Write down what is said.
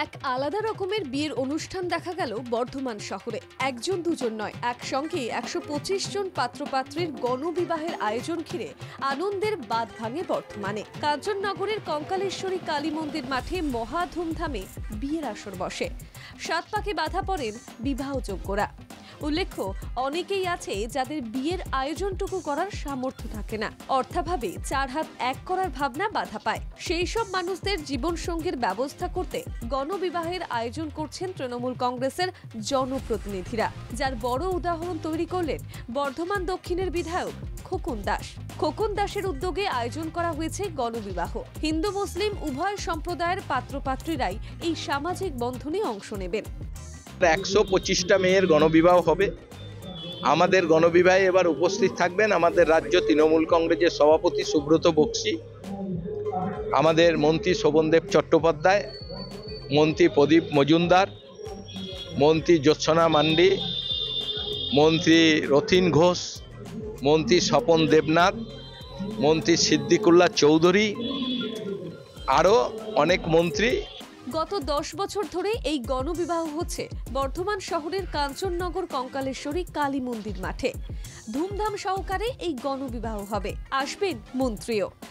এক আলাদা রকমের বিয়ের অনুষ্ঠান দেখা গেল বর্ধমান শহরে। একজন দুজন নয়, একসঙ্গে ১২৫ জন পাত্রপাত্রীর গণবিবাহের আয়োজন ঘিরে আনন্দের বাঁধ ভাঙে বর্ধমানে। কাঞ্চননগরের কঙ্কালেশ্বরী কালী মন্দির মাঠে মহা ধুমধামে বিয়ের আসর বসে। ৭ পাকে বাধা পড়েন বিবাহযোগ্যরা। উল্লেখ্য, অনেকেই আছে যাদের বিয়ের আয়োজনটুকু করার সামর্থ্য থাকে না, অর্থাভাবে ৪ হাত এক করার ভাবনা বাধা পায়। সেই সব মানুষদের জীবনসঙ্গীর ব্যবস্থা করতে গণবিবাহের আয়োজন করছেন তৃণমূল কংগ্রেসের জনপ্রতিনিধিরা, যার বড় উদাহরণ তৈরি করলেন বর্ধমান দক্ষিণের বিধায়ক খোকন দাস। খোকন দাসের উদ্যোগে আয়োজন করা হয়েছে গণবিবাহ। হিন্দু মুসলিম উভয় সম্প্রদায়ের পাত্রপাত্রীরাই এই সামাজিক বন্ধনে অংশ নেবেন। ১২৫টা মেয়ের গণবিবাহ হবে। আমাদের গণবিবাহে এবার উপস্থিত থাকবেন আমাদের রাজ্য তৃণমূল কংগ্রেসের সভাপতি সুব্রত বক্সী, আমাদের মন্ত্রী শোভনদেব চট্টোপাধ্যায়, মন্ত্রী প্রদীপ মজুমদার, মন্ত্রী জ্যোৎসনা মান্ডি, মন্ত্রী রথীন ঘোষ, মন্ত্রী স্বপন দেবনাথ, মন্ত্রী সিদ্দিকুল্লাহ চৌধুরী, আরও অনেক মন্ত্রী। গত ১০ বছর ধরে এই গণবিবাহ হচ্ছে বর্ধমান শহরের কাঞ্চননগর কঙ্কালেশ্বরী কালী মন্দির মাঠে। ধুমধাম সহকারে এই গণবিবাহ হবে, আসবেন মন্ত্রীও।